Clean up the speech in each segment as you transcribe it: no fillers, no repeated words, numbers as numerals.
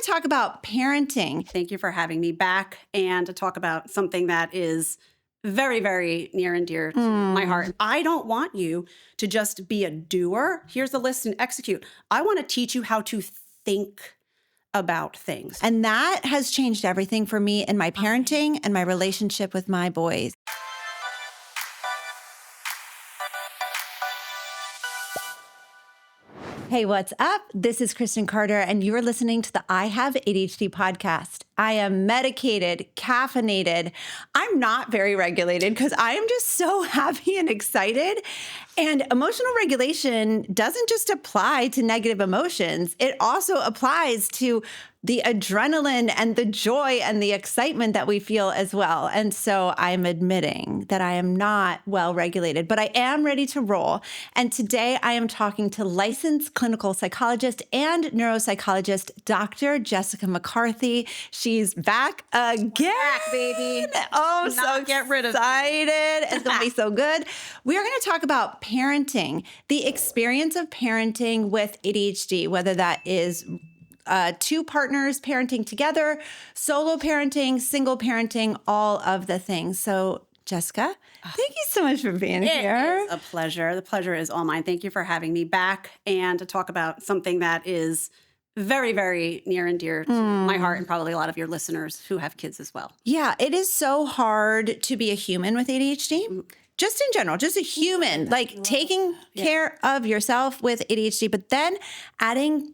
to talk about parenting. Thank you for having me back and to talk about something that is very, very near and dear to my heart. I don't want you to just be a doer. Here's the list and execute. I want to teach you how to think about things. And that has changed everything for me in my parenting and my relationship with my boys. Hey, what's up? This is Kristen Carter, and you are listening to the I Have ADHD podcast. I am medicated, caffeinated. I'm not very regulated because I am just so happy and excited. And emotional regulation doesn't just apply to negative emotions. It also applies to the adrenaline and the joy and the excitement that we feel as well. And so I'm admitting that I am not well regulated, but I am ready to roll. And today I am talking to licensed clinical psychologist and neuropsychologist, Dr. Jessica McCarthy. She's back again. Back, baby. Oh, so get rid of excited. It's going to be so good. We are going to talk about parenting, the experience of parenting with ADHD, whether that is two partners parenting together, solo parenting, single parenting, all of the things. So, Jessica, thank you so much for being here. It's a pleasure. The pleasure is all mine. Thank you for having me back and to talk about something that is very, very near and dear to my heart and probably a lot of your listeners who have kids as well. Yeah, it is so hard to be a human with ADHD. Just in general, just a human, like taking care of yourself with ADHD, but then adding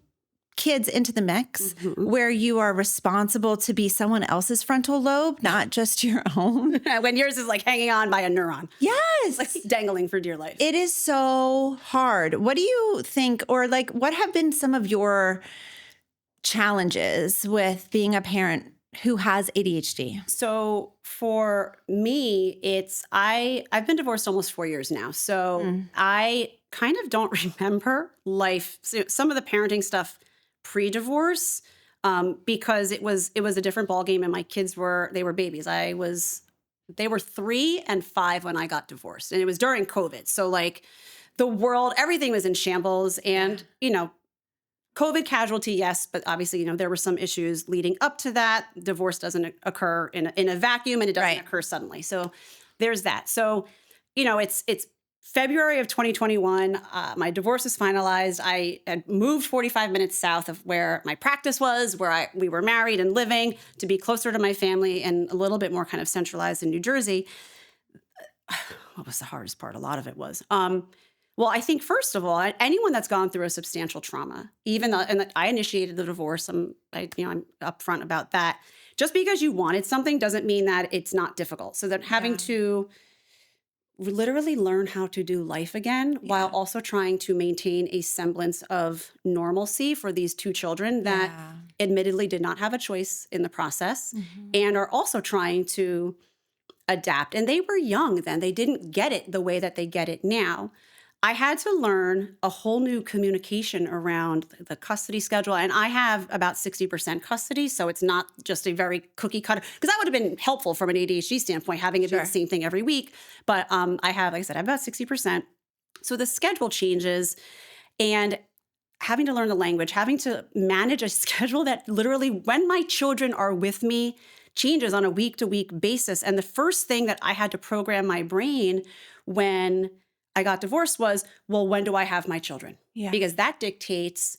kids into the mix where you are responsible to be someone else's frontal lobe, not just your own. When yours is like hanging on by a neuron. Yes. Like dangling for dear life. It is so hard. What do you think, or like, what have been some of your challenges with being a parent who has ADHD? So for me, I've been divorced almost 4 years now. So I kind of don't remember life. So some of the parenting stuff pre-divorce, because it was a different ballgame, and my kids were babies. They were 3 and 5 when I got divorced, and it was during COVID. So like the world, everything was in shambles, and COVID casualty, yes, but obviously there were some issues leading up to that. Divorce doesn't occur in a vacuum, and it doesn't occur suddenly. So there's that. So it's February of 2021, my divorce is finalized. I had moved 45 minutes south of where my practice was, where we were married and living, to be closer to my family and a little bit more kind of centralized in New Jersey. What was the hardest part? A lot of it was. Well, I think, first of all, anyone that's gone through a substantial trauma, and I initiated the divorce, I'm upfront about that. Just because you wanted something doesn't mean that it's not difficult. So that having to literally learn how to do life again while also trying to maintain a semblance of normalcy for these two children that admittedly did not have a choice in the process and are also trying to adapt. And they were young then. They didn't get it the way that they get it now. I had to learn a whole new communication around the custody schedule. And I have about 60% custody, so it's not just a very cookie cutter. Because that would have been helpful from an ADHD standpoint, having it be the same thing every week. But I have, like I said, I have about 60%. So the schedule changes, and having to learn the language, having to manage a schedule that literally, when my children are with me, changes on a week-to-week basis. And the first thing that I had to program my brain when I got divorced was, well, when do I have my children? Yeah. Because that dictates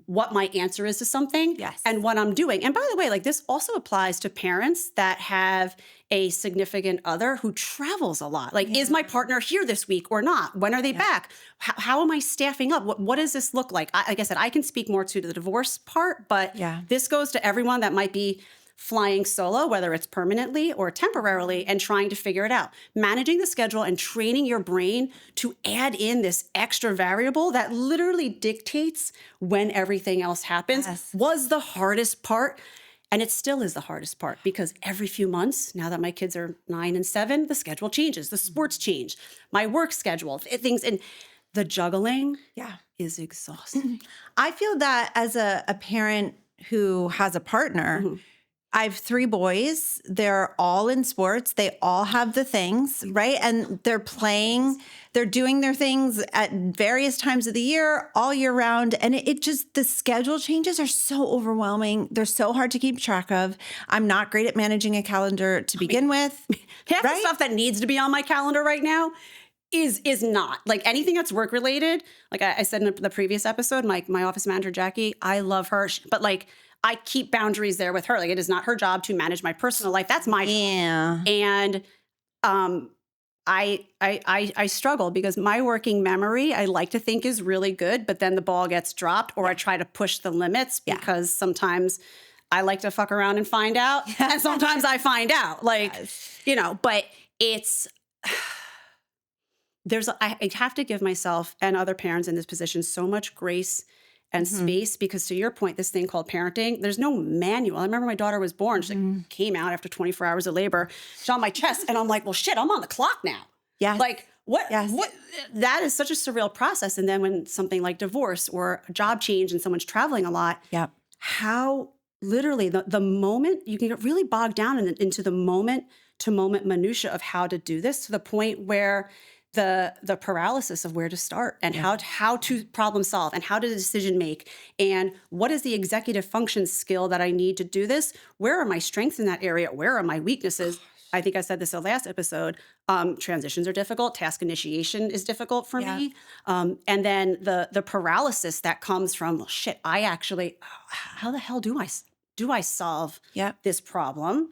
what my answer is to something and what I'm doing. And by the way, like this also applies to parents that have a significant other who travels a lot. Like, is my partner here this week or not? When are they back? How am I staffing up? What does this look like? Like I said, I can speak more to the divorce part, but this goes to everyone that might be flying solo, whether it's permanently or temporarily, and trying to figure it out. Managing the schedule and training your brain to add in this extra variable that literally dictates when everything else happens was the hardest part. And it still is the hardest part, because every few months, now that my kids are 9 and 7, the schedule changes, the sports change, my work schedule, things, and the juggling is exhausting. I feel that as a parent who has a partner, I have 3 boys. They're all in sports. They all have the things, right? And they're playing, they're doing their things at various times of the year, all year round. And it just, the schedule changes are so overwhelming. They're so hard to keep track of. I'm not great at managing a calendar to begin with. Half right? the stuff that needs to be on my calendar right now is not. Like anything that's work related. Like I said in the previous episode, my office manager, Jackie, I love her. But like, I keep boundaries there with her. Like it is not her job to manage my personal life. That's my job. And I struggle because my working memory, I like to think is really good, but then the ball gets dropped or I try to push the limits because sometimes I like to fuck around and find out. And sometimes I find out like, you know, but it's, I have to give myself and other parents in this position so much grace and space, because to your point, this thing called parenting, there's no manual. I remember my daughter was born. She came out after 24 hours of labor. She's on my chest. And I'm like, well, shit, I'm on the clock now. Yeah. Like what, that is such a surreal process. And then when something like divorce or a job change and someone's traveling a lot, how literally the moment you can get really bogged down into the moment to moment minutia of how to do this, to the point where the paralysis of where to start and how to problem solve and how to decision make and what is the executive function skill that I need to do this? Where are my strengths in that area? Where are my weaknesses? I think I said this in the last episode. Transitions are difficult. Task initiation is difficult for me. And then the paralysis that comes from, well, shit, I actually, how the hell do I solve this problem?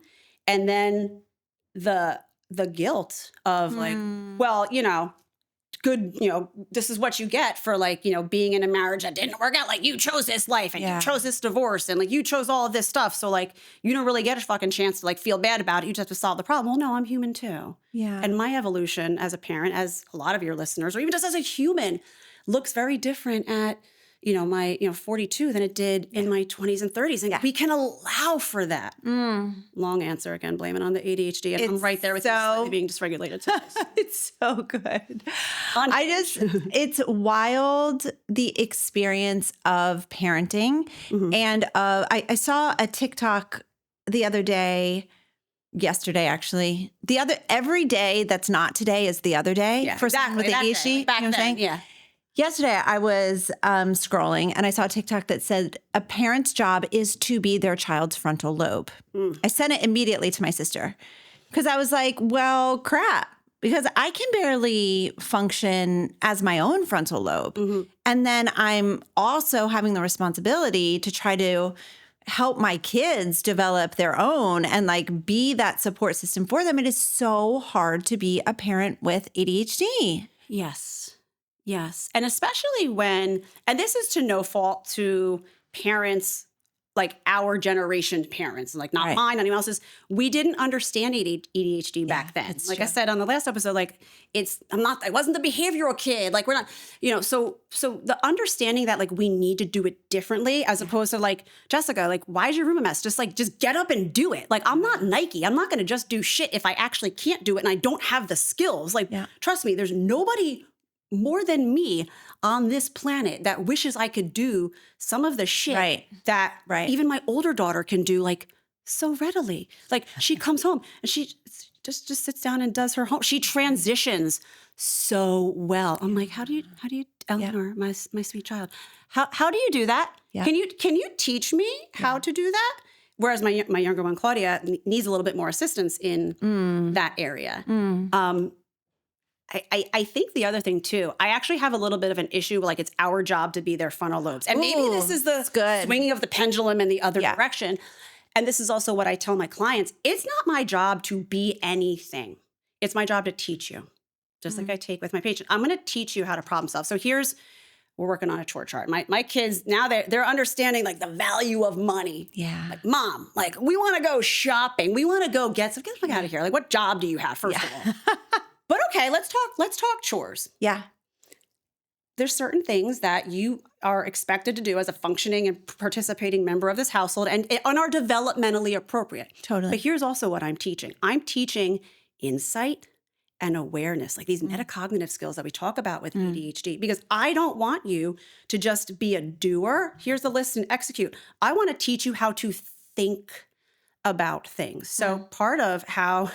And then the guilt of like, well, you know, good, you know, this is what you get for like, you know, being in a marriage that didn't work out. Like you chose this life and you chose this divorce and like you chose all of this stuff. So like, you don't really get a fucking chance to like feel bad about it. You just have to solve the problem. Well, no, I'm human too. Yeah. And my evolution as a parent, as a lot of your listeners, or even just as a human, looks very different at, you know, my, 42 than it did in my 20s and 30s. And we can allow for that. Long answer again, blame it on the ADHD. And I'm right there with you being dysregulated. It's so good. It's wild, the experience of parenting. And I saw a TikTok the other day, yesterday actually. Every day that's not today is the other day for someone with ADHD. Back you know what I'm saying? Yesterday, I was scrolling and I saw a TikTok that said a parent's job is to be their child's frontal lobe. I sent it immediately to my sister because I was like, well, crap, because I can barely function as my own frontal lobe. And then I'm also having the responsibility to try to help my kids develop their own and like be that support system for them. It is so hard to be a parent with ADHD. Yes. And especially when, and this is to no fault to parents, like our generation parents, like not mine, anyone else's, we didn't understand ADHD back then. Like true. I said on the last episode, like I wasn't the behavioral kid. Like we're not, you know, so the understanding that like we need to do it differently as opposed to like, Jessica, like, why is your room a mess? Just get up and do it. Like, I'm not Nike. I'm not going to just do shit if I actually can't do it and I don't have the skills. Like, trust me, there's nobody more than me on this planet that wishes I could do some of the shit that even my older daughter can do like so readily. Like she comes home and she just sits down and does her home. She transitions so well. I'm like, how do you, Eleanor, my sweet child, how do you do that? Can you teach me how to do that? Whereas my younger one, Claudia, needs a little bit more assistance in that area. I think the other thing too, I actually have a little bit of an issue, like it's our job to be their frontal lobes. And maybe this is the swinging of the pendulum in the other direction. And this is also what I tell my clients. It's not my job to be anything. It's my job to teach you. Just like I take with my patient. I'm going to teach you how to problem solve. So we're working on a chore chart. My kids, now they're understanding like the value of money. Like, Mom, like we want to go shopping. We want to go get the fuck out of here. Like, what job do you have, first of all? But okay, let's talk chores. There's certain things that you are expected to do as a functioning and participating member of this household and are developmentally appropriate. Totally. But here's also what I'm teaching. I'm teaching insight and awareness, like these metacognitive skills that we talk about with ADHD, because I don't want you to just be a doer. Here's the list and execute. I want to teach you how to think about things. So part of how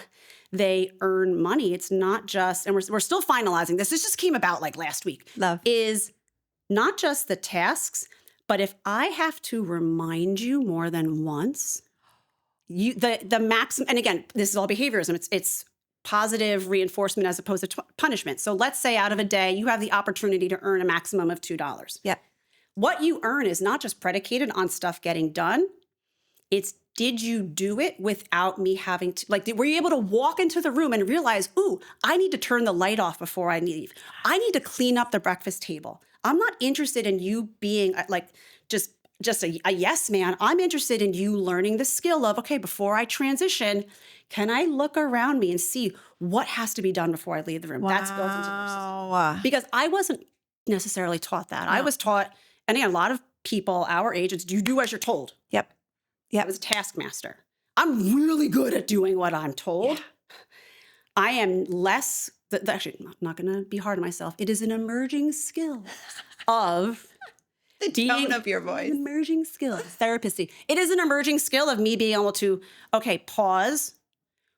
they earn money, it's not just, and we're still finalizing this. This just came about like last week. Love. Is not just the tasks, but if I have to remind you more than once, the maximum, and again, this is all behaviorism. It's positive reinforcement as opposed to punishment. So let's say out of a day, you have the opportunity to earn a maximum of $2. Yep. What you earn is not just predicated on stuff getting done. It's, did you do it without me having to, like, were you able to walk into the room and realize, ooh, I need to turn the light off before I leave. I need to clean up the breakfast table. I'm not interested in you being like just a yes man. I'm interested in you learning the skill of, okay, before I transition, can I look around me and see what has to be done before I leave the room? Wow. That's built into their system. Because I wasn't necessarily taught that. No. I was taught, and again, a lot of people our age, it's you do as you're told. Yep. I was a taskmaster. I'm really good at doing what I'm told. Yeah. I am less, actually, I'm not going to be hard on myself. It is an emerging skill of the tone of your voice. An emerging skill. Therapy. It is an emerging skill of me being able to, okay, pause.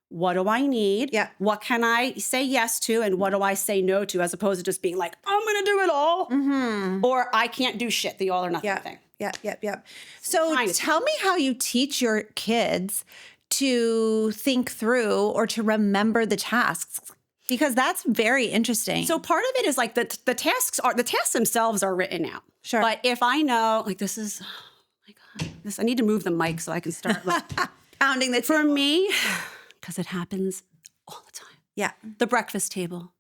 What do I need? Yeah. What can I say yes to? And what do I say no to? As opposed to just being like, I'm going to do it all. Mm-hmm. Or I can't do shit, the all or nothing thing. Yep. So tell me how you teach your kids to think through or to remember the tasks, because that's very interesting. So part of it is like the tasks themselves are written out. Sure. But if I know, like, this is, oh my God, I need to move the mic so I can start like, pounding the for table. me, because it happens all the time. Yeah. The breakfast table.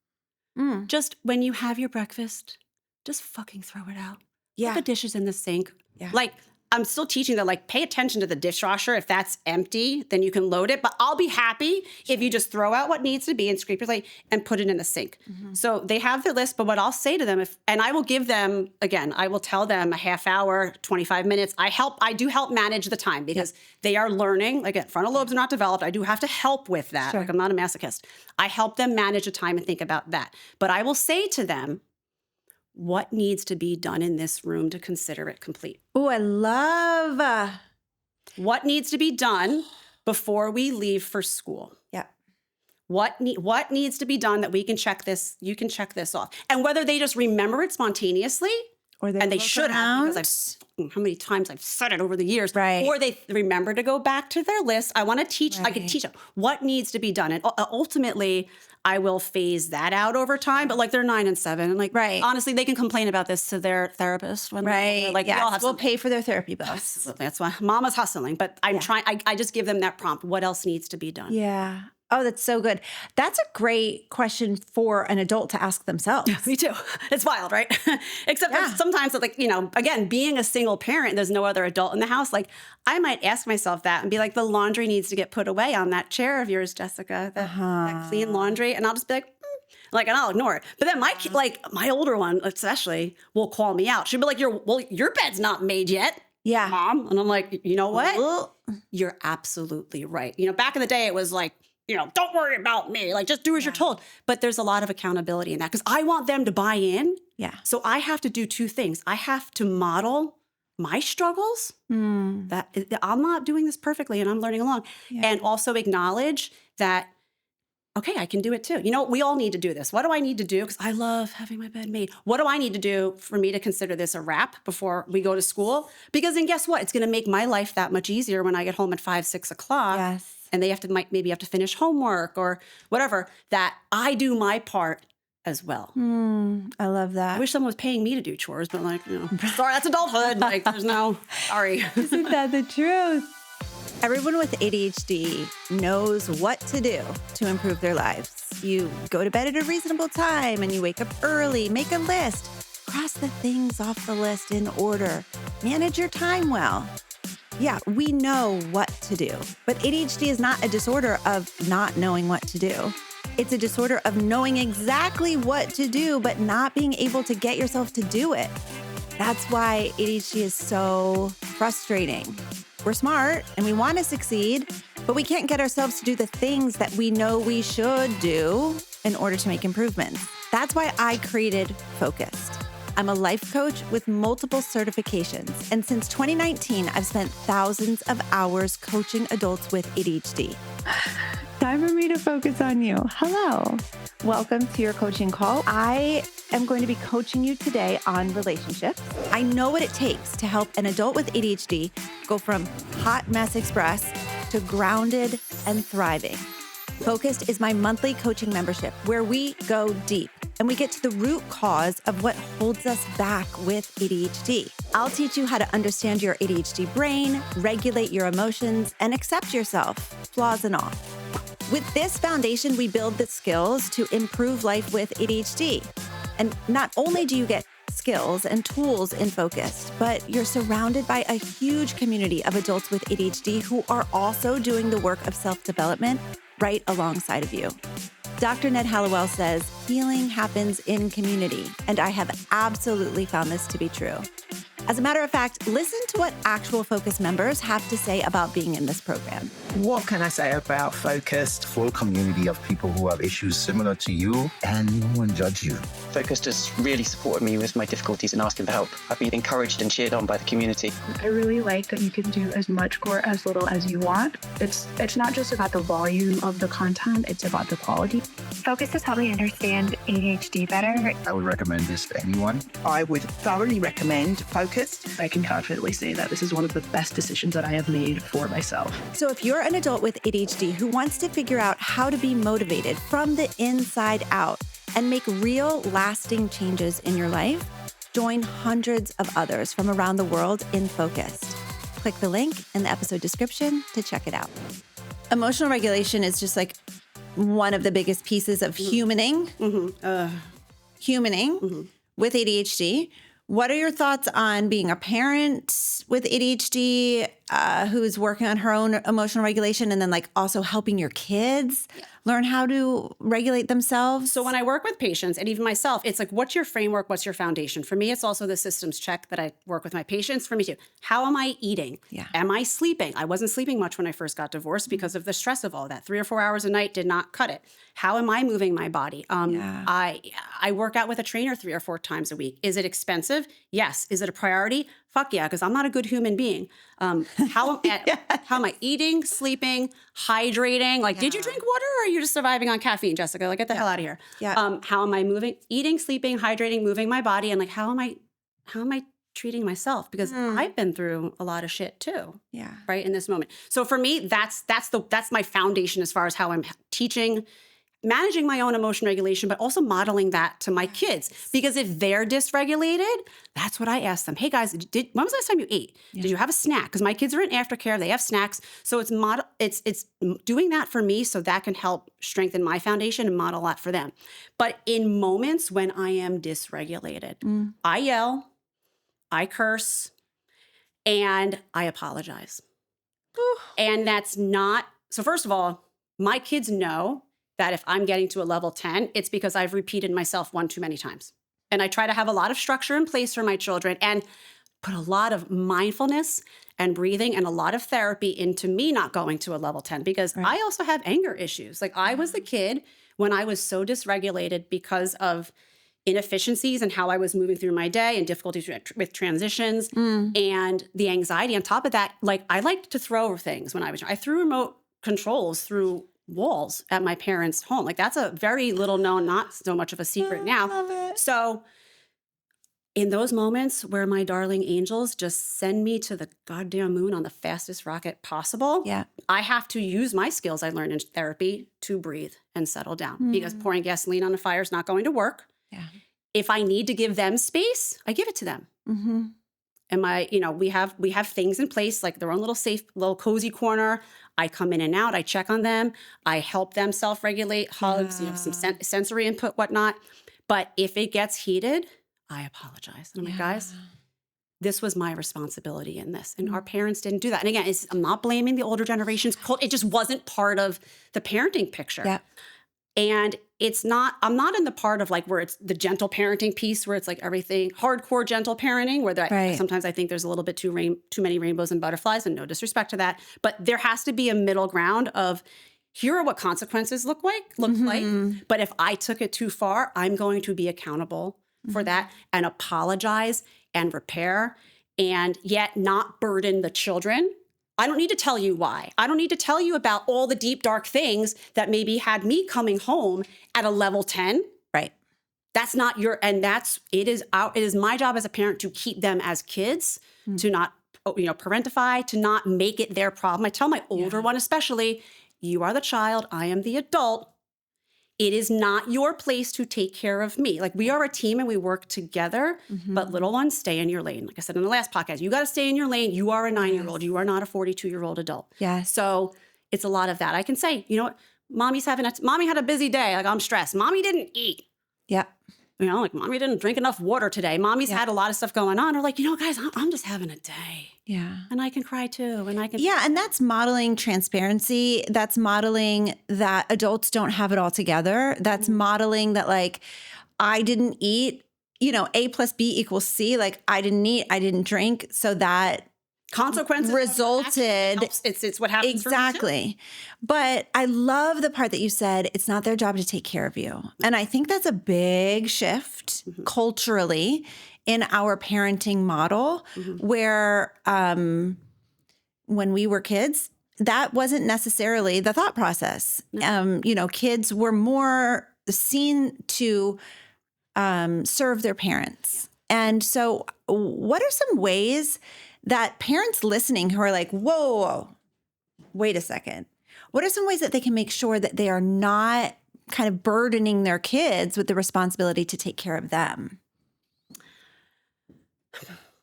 Just when you have your breakfast, just fucking throw it out. Yeah. Put the dishes in the sink. Yeah. Like, I'm still teaching that, like, pay attention to the dishwasher. If that's empty, then you can load it. But I'll be happy if you just throw out what needs to be and scrape your plate and put it in the sink. Mm-hmm. So they have the list. But what I'll say to them, and I will give them, again, I will tell them a half hour, 25 minutes. I do help manage the time because they are learning. Like, frontal lobes are not developed. I do have to help with that. Sure. Like, I'm not a masochist. I help them manage the time and think about that. But I will say to them, what needs to be done in this room to consider it complete? Oh, I love. What needs to be done before we leave for school? Yeah. What needs to be done that we can check this? You can check this off. And whether they just remember it spontaneously, or they should have, because how many times I've said it over the years, right? Or they remember to go back to their list. I want to teach. Right. I can teach them what needs to be done, and ultimately, I will phase that out over time. But like, they're 9 and 7, and like, right. honestly, they can complain about this to their therapist when they're like, yes, we'll pay for their therapy bills. Absolutely. That's why Mama's hustling. But I'm trying. I just give them that prompt. What else needs to be done? Yeah. Oh, that's so good. That's a great question for an adult to ask themselves. Yeah, me too. It's wild, right? Except sometimes, like, again, being a single parent, there's no other adult in the house. Like, I might ask myself that and be like, the laundry needs to get put away on that chair of yours, Jessica, that clean laundry. And I'll just be like, and I'll ignore it. But then my older one, especially, will call me out. She'll be like, your bed's not made yet. Yeah. Mom. And I'm like, you know what? You're absolutely right. Back in the day, it was like, don't worry about me. Like, just do as you're told. But there's a lot of accountability in that because I want them to buy in. Yeah. So I have to do two things. I have to model my struggles, that I'm not doing this perfectly and I'm learning along, and also acknowledge that, okay, I can do it too. We all need to do this. What do I need to do? Because I love having my bed made. What do I need to do for me to consider this a wrap before we go to school? Because then guess what? It's going to make my life that much easier when I get home at 5, 6 o'clock. Yes. And they maybe have to finish homework or whatever, that I do my part as well. I love that. I wish someone was paying me to do chores, but sorry, that's adulthood. Like, there's no, sorry. Isn't that the truth? Everyone with ADHD knows what to do to improve their lives. You go to bed at a reasonable time and you wake up early, make a list, cross the things off the list in order, manage your time well. Yeah, we know what to do, but ADHD is not a disorder of not knowing what to do. It's a disorder of knowing exactly what to do, but not being able to get yourself to do it. That's why ADHD is so frustrating. We're smart and we want to succeed, but we can't get ourselves to do the things that we know we should do in order to make improvements. That's why I created Focused. I'm a life coach with multiple certifications. And since 2019, I've spent thousands of hours coaching adults with ADHD. Time for me to focus on you. Hello. Welcome to your coaching call. I am going to be coaching you today on relationships. I know what it takes to help an adult with ADHD go from hot mess express to grounded and thriving. Focused is my monthly coaching membership where we go deep and we get to the root cause of what holds us back with ADHD. I'll teach you how to understand your ADHD brain, regulate your emotions, and accept yourself, flaws and all. With this foundation, we build the skills to improve life with ADHD. And not only do you get skills and tools in Focused, but you're surrounded by a huge community of adults with ADHD who are also doing the work of self-development right alongside of you. Dr. Ned Hallowell says healing happens in community, and I have absolutely found this to be true. As a matter of fact, listen to what actual Focus members have to say about being in this program. What can I say about Focused? Full community of people who have issues similar to you, and no one judge you. Focused has really supported me with my difficulties in asking for help. I've been encouraged and cheered on by the community. I really like that you can do as much or as little as you want. It's not just about the volume of the content, it's about the quality. Focus has helped me understand ADHD better. I would recommend this to anyone. I would thoroughly recommend Focused. I can confidently say that this is one of the best decisions that I have made for myself. So if you're an adult with ADHD who wants to figure out how to be motivated from the inside out and make real lasting changes in your life, join hundreds of others from around the world in Focused. Click the link in the episode description to check it out. Emotional regulation is just like one of the biggest pieces of humaning with ADHD. What are your thoughts on being a parent with ADHD who's working on her own emotional regulation and then like also helping your kids learn how to regulate themselves? So when I work with patients and even myself, it's like, what's your framework? What's your foundation? For me, it's also the systems check that I work with my patients. For me too, how am I eating? Yeah. Am I sleeping? I wasn't sleeping much when I first got divorced because of the stress of all that. 3 or 4 hours a night did not cut it. How am I moving my body? I work out with a trainer 3 or 4 times a week. Is it expensive? Yes. Is it a priority? Fuck yeah, because I'm not a good human being. How am I eating, sleeping, hydrating? Like, did you drink water or are you just surviving on caffeine, Jessica? Like, get the hell out of here. Yeah. How am I moving, eating, sleeping, hydrating, moving my body? And like, how am I treating myself? Because I've been through a lot of shit too. Yeah. Right in this moment. So for me, that's my foundation as far as how I'm teaching, managing my own emotion regulation, but also modeling that to my kids. Because if they're dysregulated, that's what I ask them. Hey guys, when was the last time you ate? Yeah. Did you have a snack? Because my kids are in aftercare, they have snacks. So it's doing that for me so that can help strengthen my foundation and model that for them. But in moments when I am dysregulated, I yell, I curse, and I apologize. And that's not, so first of all, my kids know that if I'm getting to a level 10, it's because I've repeated myself one too many times. And I try to have a lot of structure in place for my children and put a lot of mindfulness and breathing and a lot of therapy into me not going to a level 10 because I also have anger issues. Like I was the kid when I was so dysregulated because of inefficiencies and how I was moving through my day and difficulties with transitions and the anxiety on top of that. Like I liked to throw things when I threw remote controls through walls at my parents' home. Like that's a very little known, not so much of a secret now. Love it. So in those moments where my darling angels just send me to the goddamn moon on the fastest rocket possible, I have to use my skills I learned in therapy to breathe and settle down because pouring gasoline on a fire is not going to work. Yeah. If I need to give them space, I give it to them. And we have things in place, like their own little safe, little cozy corner. I come in and out. I check on them. I help them self-regulate, hugs, some sensory input, whatnot. But if it gets heated, I apologize. And I'm like, guys, this was my responsibility in this. And our parents didn't do that. And again, I'm not blaming the older generation's culture. It just wasn't part of the parenting picture. Yeah. And I'm not in the part of like where it's the gentle parenting piece, where it's like everything hardcore gentle parenting, where sometimes I think there's a little bit too many rainbows and butterflies, and no disrespect to that. But there has to be a middle ground of here are what consequences look like. But if I took it too far, I'm going to be accountable for that and apologize and repair and yet not burden the children. I don't need to tell you why. I don't need to tell you about all the deep, dark things that maybe had me coming home at a level 10. Right. That's not your, and it is my job as a parent to keep them as kids, to not, parentify, to not make it their problem. I tell my older one especially, you are the child, I am the adult. It is not your place to take care of me. Like, we are a team and we work together, but little ones, stay in your lane. Like I said in the last podcast, you got to stay in your lane. You are a 9-year-old. You are not a 42-year-old adult. Yeah. So it's a lot of that. I can say, you know what? Mommy had a busy day. Like, I'm stressed. Mommy didn't eat. Yeah. Like, mommy didn't drink enough water today. Mommy's had a lot of stuff going on. Or like, guys, I'm just having a day. Yeah. And I can cry too. And I can. Yeah. And that's modeling transparency. That's modeling that adults don't have it all together. That's modeling that, like, I didn't eat, A plus B equals C. Like, I didn't eat, I didn't drink. So that consequences resulted. It's what happens. Exactly. But I love the part that you said, it's not their job to take care of you. And I think that's a big shift culturally in our parenting model, where when we were kids, that wasn't necessarily the thought process. Kids were more seen to serve their parents. And so what are some ways that parents listening who are like, whoa, wait a second. What are some ways that they can make sure that they are not kind of burdening their kids with the responsibility to take care of them?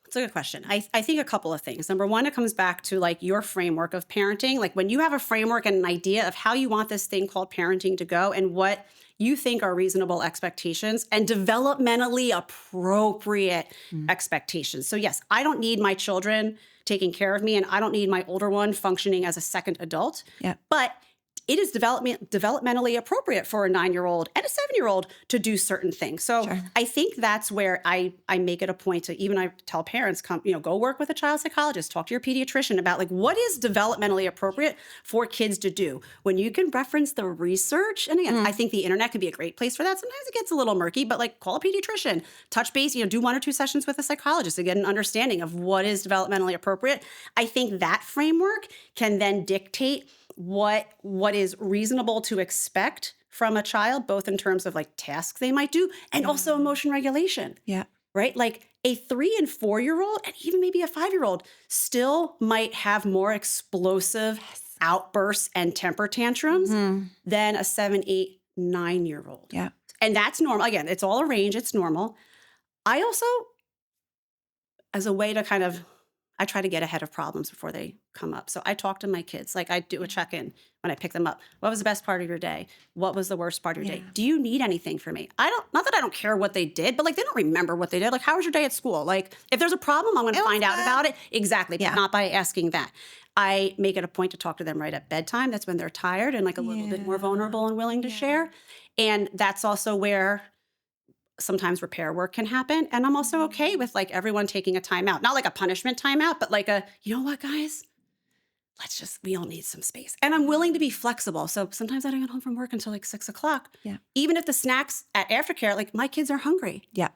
It's a good question. I think a couple of things. Number one, it comes back to like your framework of parenting. Like, when you have a framework and an idea of how you want this thing called parenting to go and what you think are reasonable expectations and developmentally appropriate expectations. So yes, I don't need my children taking care of me, and I don't need my older one functioning as a second adult. Yeah. But it is developmentally appropriate for a 9-year-old and a 7-year-old to do certain things. So I think that's where I make it a point to, even I tell parents, go work with a child psychologist, talk to your pediatrician about like what is developmentally appropriate for kids to do. When you can reference the research, and again, I think the internet can be a great place for that. Sometimes it gets a little murky, but like call a pediatrician, touch base, do 1 or 2 sessions with a psychologist to get an understanding of what is developmentally appropriate. I think that framework can then dictate what is reasonable to expect from a child, both in terms of like tasks they might do and also emotion regulation. Yeah. Right? Like a 3 and 4-year-old and even maybe a 5-year-old still might have more explosive outbursts and temper tantrums than a 7, 8, 9-year-old. Yeah. And that's normal. Again, it's all a range. It's normal. I also, as a way to I try to get ahead of problems before they come up. So I talk to my kids. Like, I do a check-in when I pick them up. What was the best part of your day? What was the worst part of your day? Do you need anything from me? Not that I don't care what they did, but like, they don't remember what they did. Like, how was your day at school? Like, if there's a problem, I'm going to find out about it. Exactly. But not by asking that. I make it a point to talk to them right at bedtime. That's when they're tired and like a little bit more vulnerable and willing to share. And that's also where sometimes repair work can happen. And I'm also okay with like everyone taking a timeout, not like a punishment timeout, but like you know what, guys, we all need some space. And I'm willing to be flexible. So sometimes I don't get home from work until like 6 o'clock. Yeah. Even if the snacks at aftercare, like my kids are hungry. Yeah.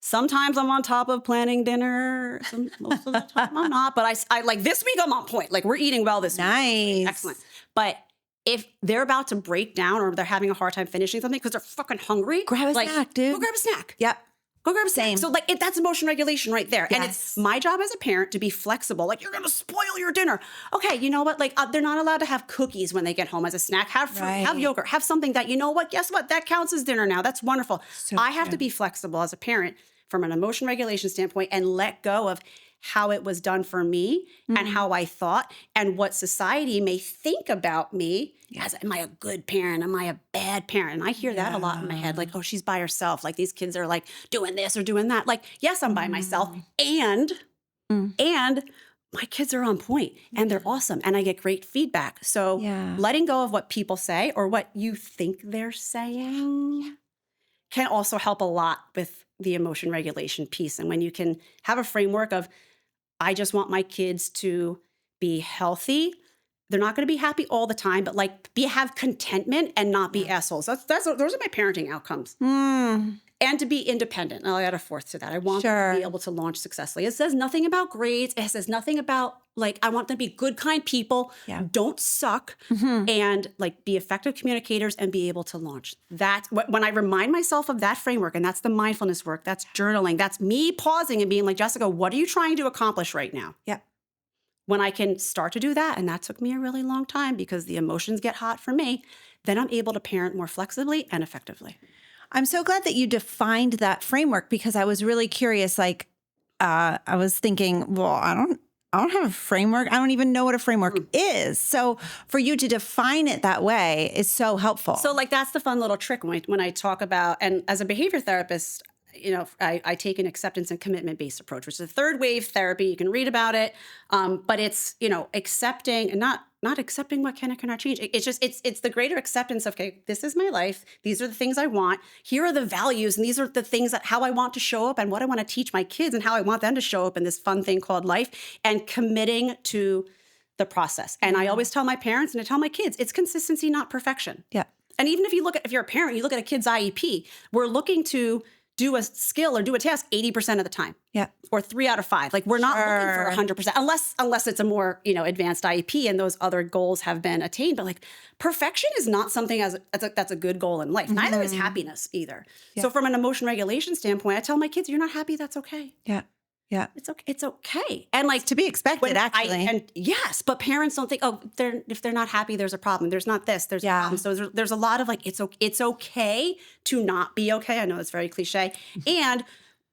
Sometimes I'm on top of planning dinner. Most of the time I'm not, but I like this week I'm on point. Like, we're eating well this week. Nice. Excellent. But if they're about to break down or they're having a hard time finishing something because they're fucking hungry, grab a snack, dude. Go grab a snack. Yep. Go grab a snack. So like that's emotion regulation right there. Yes. And it's my job as a parent to be flexible. Like, you're going to spoil your dinner. Okay, you know what? Like they're not allowed to have cookies when they get home as a snack. Have fruit, have yogurt, have something that, you know what? Guess what? That counts as dinner now. That's wonderful. So I have to be flexible as a parent from an emotion regulation standpoint and let go of how it was done for me and how I thought and what society may think about me. As, am I a good parent? Am I a bad parent? And I hear that a lot in my head. Like, oh, she's by herself. Like, these kids are like doing this or doing that. Like, yes, I'm by myself. And my kids are on point and they're awesome. And I get great feedback. So letting go of what people say or what you think they're saying can also help a lot with the emotion regulation piece. And when you can have a framework of, I just want my kids to be healthy they're not going to be happy all the time, but like have contentment and not be assholes. Those are my parenting outcomes. And to be independent. I'll add a fourth to that. I want them to be able to launch successfully. It says nothing about grades. It says nothing about like, I want them to be good, kind people, don't suck, and like be effective communicators and be able to launch. That's when I remind myself of that framework, and that's the mindfulness work, that's journaling, that's me pausing and being like, Jessica, what are you trying to accomplish right now? Yeah. When I can start to do that, and that took me a really long time because the emotions get hot for me, then I'm able to parent more flexibly and effectively. I'm so glad that you defined that framework because I was really curious. Like, I was thinking, well, I don't have a framework. I don't even know what a framework is. So for you to define it that way is so helpful. So like, that's the fun little trick when I talk about, and as a behavior therapist, you know, I take an acceptance and commitment-based approach, which is a third wave therapy. You can read about it. But it's, you know, accepting and not accepting what can and cannot change. It's just, it's the greater acceptance of, okay, this is my life. These are the things I want. Here are the values. And these are the things that how I want to show up and what I want to teach my kids and how I want them to show up in this fun thing called life, and committing to the process. And I always tell my parents and I tell my kids, it's consistency, not perfection. Yeah. And even if you're a parent, you look at a kid's IEP, we're looking to do a skill or do a task 80% of the time. Yeah. Or 3 out of 5. Like we're not looking for 100% unless it's a more, you know, advanced IEP and those other goals have been attained. But like perfection is not something that's a good goal in life. Neither is happiness either. Yeah. So from an emotion regulation standpoint, I tell my kids, you're not happy, that's okay. Yeah. Yeah. It's okay. It's okay. And like to be expected, actually. And yes, but parents don't think, oh, if they're not happy, there's a problem. There's not this, there's a problem. So there's a lot of like, it's okay to not be okay. I know it's very cliche. And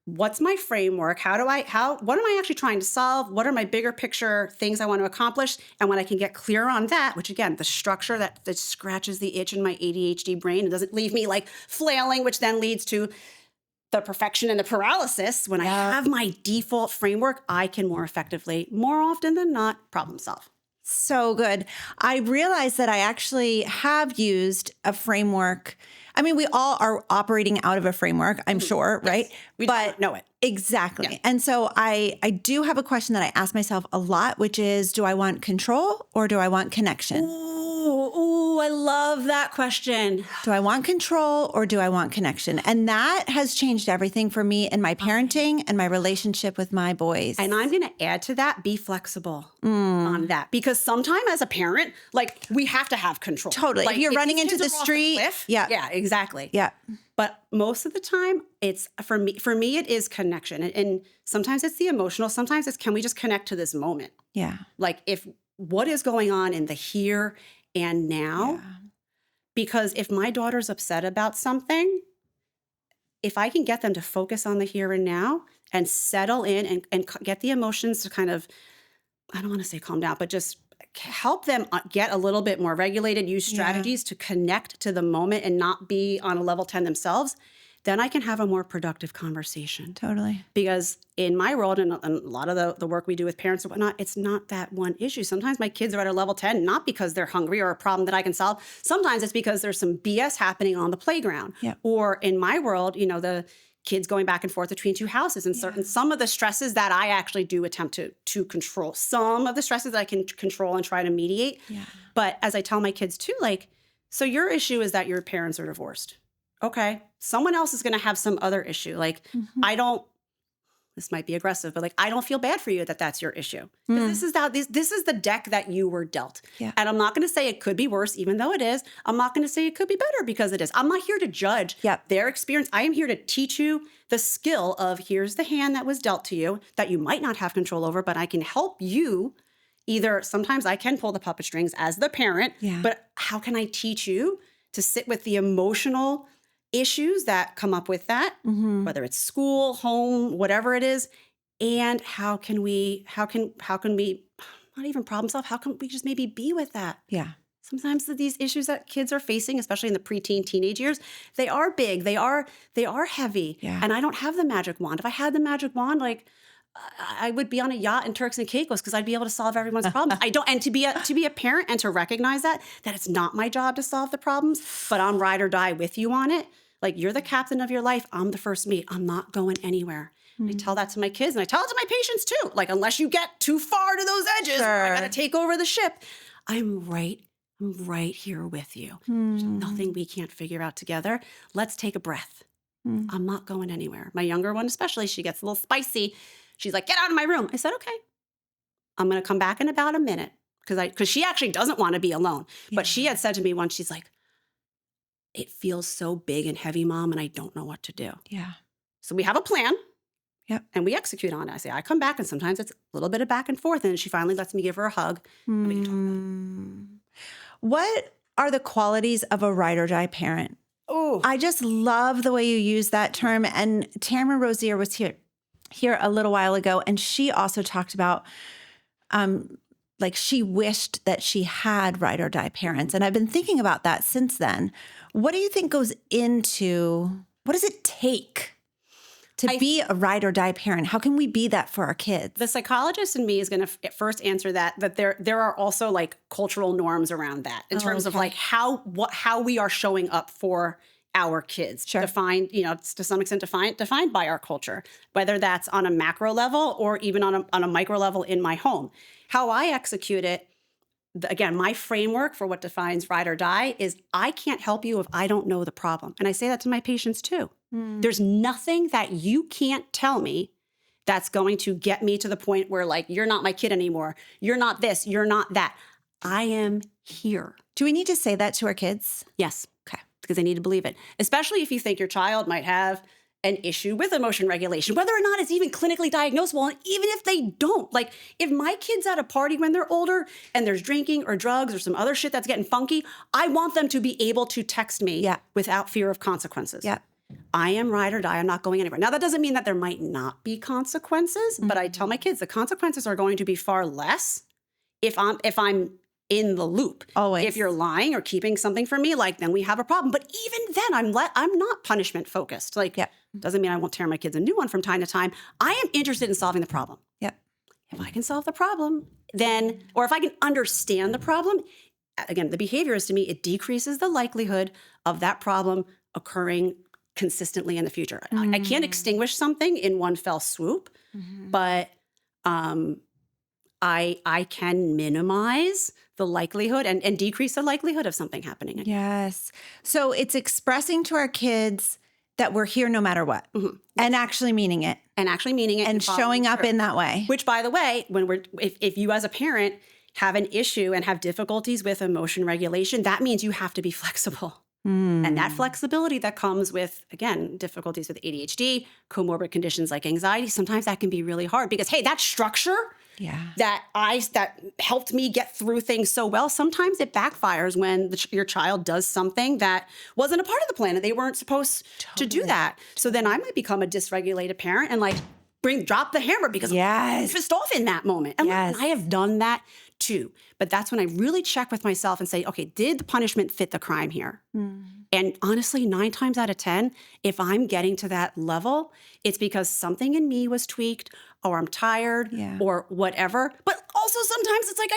what's my framework? What am I actually trying to solve? What are my bigger picture things I want to accomplish? And when I can get clear on that, which again, the structure that scratches the itch in my ADHD brain, it doesn't leave me like flailing, which then leads to the perfection and the paralysis. When I have my default framework, I can more effectively, more often than not, problem solve. So good. I realized that I actually have used a framework. I mean, we all are operating out of a framework, I'm sure, right? We don't know it. Exactly. Yeah. And so I do have a question that I ask myself a lot, which is, do I want control or do I want connection? Ooh, I love that question. Do I want control or do I want connection? And that has changed everything for me in my parenting and my relationship with my boys. And I'm going to add to that, be flexible on that. Because sometimes as a parent, like we have to have control. Totally. Like, if you're running these into the kids are off street. cliff, Yeah, exactly. Yeah. But most of the time, it's for me, it is connection. And sometimes it's the emotional. Sometimes it's, can we just connect to this moment? Yeah. Like what is going on in the here and now? Yeah. Because if my daughter's upset about something, if I can get them to focus on the here and now and settle in and get the emotions to kind of, I don't want to say calm down, but just help them get a little bit more regulated, use strategies to connect to the moment and not be on a level 10 themselves, then I can have a more productive conversation. Totally. Because in my world and a lot of the work we do with parents and whatnot, it's not that one issue. Sometimes my kids are at a level 10, not because they're hungry or a problem that I can solve. Sometimes it's because there's some BS happening on the playground. Yeah. Or in my world, you know, the kids going back and forth between two houses and some of the stresses that I actually do attempt to control. Some of the stresses that I can control and try to mediate. Yeah. But as I tell my kids too, like, so your issue is that your parents are divorced. Okay. Someone else is going to have some other issue. Like, this might be aggressive, but like, I don't feel bad for you that that's your issue. This is the deck that you were dealt. Yeah. And I'm not going to say it could be worse, even though it is. I'm not going to say it could be better because it is. I'm not here to judge their experience. I am here to teach you the skill of here's the hand that was dealt to you that you might not have control over, but I can help you. Either sometimes I can pull the puppet strings as the parent, but how can I teach you to sit with the emotional issues that come up with that, whether it's school, home, whatever it is, and how can we not even problem solve, how can we just maybe be with that? Yeah. Sometimes these issues that kids are facing, especially in the preteen, teenage years, they are big, they are heavy, and I don't have the magic wand. If I had the magic wand, like I would be on a yacht in Turks and Caicos because I'd be able to solve everyone's problems. I don't, and to be a parent and to recognize that it's not my job to solve the problems, but I'm ride or die with you on it. Like, you're the captain of your life. I'm the first mate. I'm not going anywhere. I tell that to my kids and I tell it to my patients too. Like, unless you get too far to those edges, I got to take over the ship. I'm right here with you. There's nothing we can't figure out together. Let's take a breath. I'm not going anywhere. My younger one especially, she gets a little spicy. She's like, get out of my room. I said, okay. I'm going to come back in about a minute because she actually doesn't want to be alone. Yeah. But she had said to me once, she's like, it feels so big and heavy, Mom, and I don't know what to do. Yeah. So we have a plan. Yep. And we execute on it. I say, I come back, and sometimes it's a little bit of back and forth, and she finally lets me give her a hug. And we can talk about it. What are the qualities of a ride or die parent? Oh, I just love the way you use that term. And Tamara Rosier was here a little while ago, and she also talked about like she wished that she had ride or die parents. And I've been thinking about that since then. What do you think goes into, what does it take to be a ride or die parent? How can we be that for our kids? The psychologist in me is going to first answer that there are also like cultural norms around that in terms of like how we are showing up for our kids. Sure. Defined, to some extent defined by our culture, whether that's on a macro level or even on a micro level in my home. How I execute it, again, my framework for what defines ride or die is I can't help you if I don't know the problem. And I say that to my patients too. There's nothing that you can't tell me that's going to get me to the point where like, you're not my kid anymore. You're not this, you're not that. I am here. Do we need to say that to our kids? Yes. Okay. Because they need to believe it. Especially if you think your child might have an issue with emotion regulation, whether or not it's even clinically diagnosable. And even if they don't, like if my kid's at a party when they're older and there's drinking or drugs or some other shit that's getting funky, I want them to be able to text me without fear of consequences. Yeah. I am ride or die. I'm not going anywhere. Now, that doesn't mean that there might not be consequences, but I tell my kids the consequences are going to be far less if I'm in the loop. Always. If you're lying or keeping something from me, like then we have a problem. But even then, I'm not punishment focused. Like, doesn't mean I won't tear my kids a new one from time to time. I am interested in solving the problem. Yep. If I can solve the problem, then, or if I can understand the problem, again, the behavior is to me, it decreases the likelihood of that problem occurring consistently in the future. I can't extinguish something in one fell swoop, but I can minimize the likelihood and decrease the likelihood of something happening again. Yes. So it's expressing to our kids that we're here no matter what, and actually meaning it. And showing up in that way. Which, by the way, if you as a parent have an issue and have difficulties with emotion regulation, that means you have to be flexible. And that flexibility that comes with, again, difficulties with ADHD, comorbid conditions like anxiety, sometimes that can be really hard because, hey, that structure that helped me get through things so well, sometimes it backfires when your child does something that wasn't a part of the plan and they weren't supposed to do that. So then I might become a dysregulated parent and like drop the hammer because I'm pissed off in that moment. And I have done that too. But that's when I really check with myself and say, okay, did the punishment fit the crime here? And honestly, 9 times out of 10, if I'm getting to that level, it's because something in me was tweaked or I'm tired or whatever. But also sometimes it's like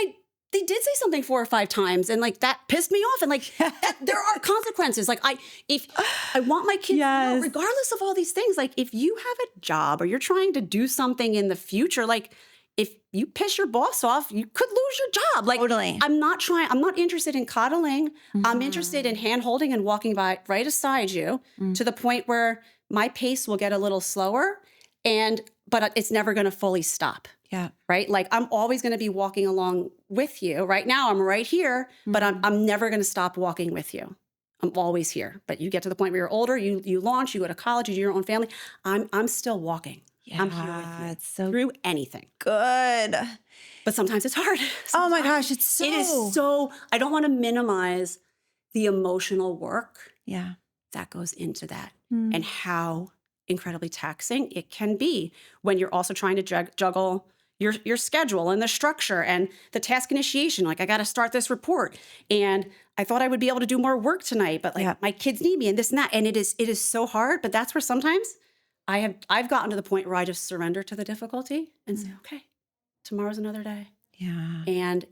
they did say something 4 or 5 times and like that pissed me off. And like there are consequences. Like if I want my kids to know, regardless of all these things, like if you have a job or you're trying to do something in the future, like if you piss your boss off, you could lose your job. Like, totally. I'm not interested in coddling. I'm interested in hand holding and walking by right beside you to the point where my pace will get a little slower but it's never going to fully stop. Yeah. Right. Like I'm always going to be walking along with you. Right now I'm right here, but I'm never going to stop walking with you. I'm always here. But you get to the point where you're older, you launch, you go to college, you do your own family. I'm still walking. Yeah, I'm here with you it's so through anything. good. But sometimes it's hard. Oh my gosh, it is so, I don't want to minimize the emotional work that goes into that and how incredibly taxing it can be when you're also trying to juggle your schedule and the structure and the task initiation. Like I got to start this report and I thought I would be able to do more work tonight, but like my kids need me and this and that. And it is so hard, but that's where sometimes I've gotten to the point where I just surrender to the difficulty and say, okay, tomorrow's another day. Yeah. And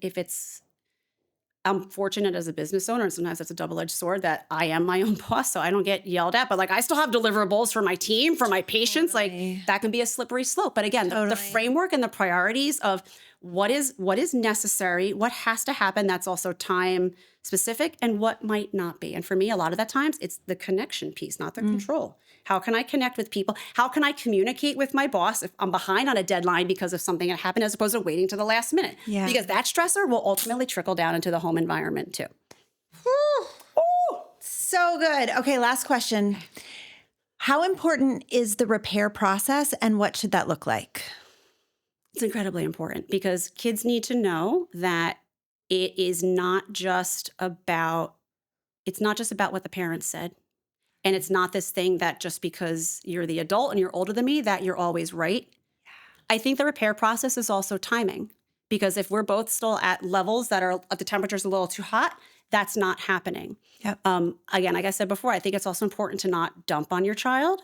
I'm fortunate as a business owner, and sometimes that's a double-edged sword that I am my own boss, so I don't get yelled at, but like I still have deliverables for my team, for my patients. Like that can be a slippery slope. But again, the framework and the priorities of what is necessary, what has to happen that's also time specific, and what might not be. And for me, a lot of that times, it's the connection piece, not the control. How can I connect with people? How can I communicate with my boss if I'm behind on a deadline because of something that happened, as opposed to waiting to the last minute? Yeah. Because that stressor will ultimately trickle down into the home environment too. So good. Okay, last question. How important is the repair process, and what should that look like? It's incredibly important because kids need to know that it is not just about what the parents said. And it's not this thing that just because you're the adult and you're older than me, that you're always right. I think the repair process is also timing, because if we're both still at levels that are, the temperature's a little too hot, that's not happening. Yep. Again, like I said before, I think it's also important to not dump on your child.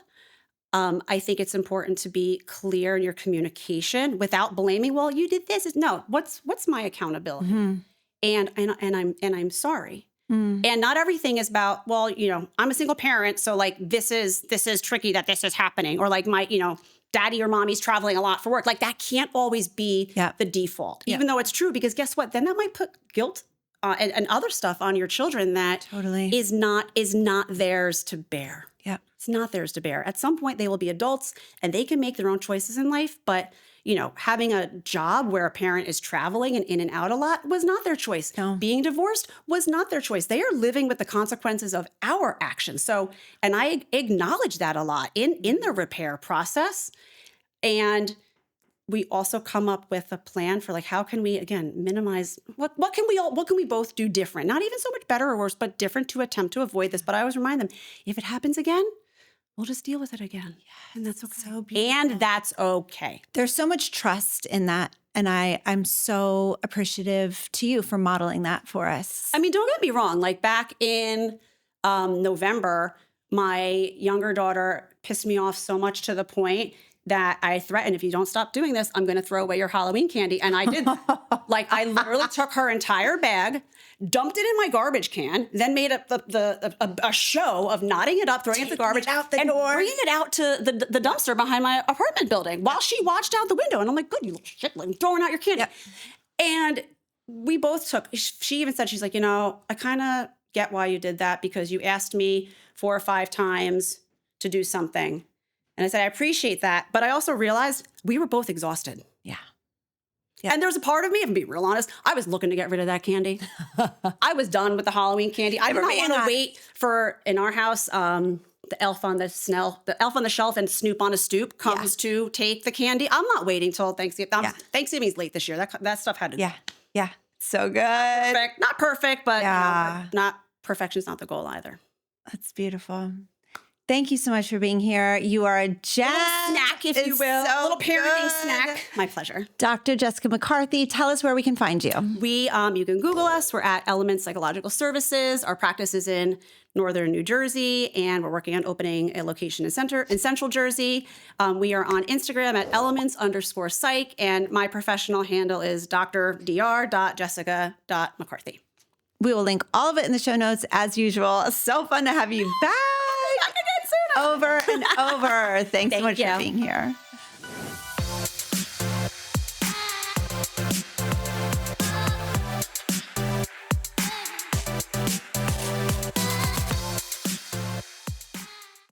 I think it's important to be clear in your communication without blaming. Well, you did this. No, what's my accountability? And I'm sorry. And not everything is about, well, I'm a single parent, so like this is tricky that this is happening, or like my, daddy or mommy's traveling a lot for work. Like that can't always be the default, even though it's true, because guess what? Then that might put guilt and other stuff on your children that is not theirs to bear. Yep. It's not theirs to bear. At some point, they will be adults and they can make their own choices in life. But, having a job where a parent is traveling and in and out a lot was not their choice. No. Being divorced was not their choice. They are living with the consequences of our actions. So, and I acknowledge that a lot in the repair process. And we also come up with a plan for like, how can we, again, minimize, what can we both do different? Not even so much better or worse, but different to attempt to avoid this. But I always remind them, if it happens again, we'll just deal with it again. And that's okay. So beautiful. And that's okay. There's so much trust in that. And I'm so appreciative to you for modeling that for us. I mean, don't get me wrong. Like back in November, my younger daughter pissed me off so much to the point that I threatened, if you don't stop doing this, I'm going to throw away your Halloween candy. And I did. Like, I literally took her entire bag, dumped it in my garbage can, then made a show of knotting it up, throwing it in the garbage, out the and door. bringing it out to the dumpster behind my apartment building while she watched out the window. And I'm like, good, you little shit, I'm throwing out your candy. Yep. And we both took, she even said, she's like, I kind of get why you did that, because you asked me 4 or 5 times to do something. And I said, I appreciate that. But I also realized we were both exhausted. Yeah. And there's a part of me, if I'm being real honest, I was looking to get rid of that candy. I was done with the Halloween candy. I did not want to wait for, in our house, the elf on the shelf and Snoop on a stoop comes to take the candy. I'm not waiting till Thanksgiving. Thanksgiving's late this year. That stuff had to. Yeah. So good. Not perfect, but not perfection's not the goal either. That's beautiful. Thank you so much for being here. You are a gem. Snack, if you will. So a little parenting good. snack. My pleasure. Dr. Jessica McCarthy, tell us where we can find you. You can Google us. We're at Elements Psychological Services. Our practice is in northern New Jersey, and we're working on opening a location in Central Jersey. We are on Instagram at elements_psych, and my professional handle is dr.jessica.mccarthy. We will link all of it in the show notes as usual. So fun to have you back. Over and over. Thanks so much for being here.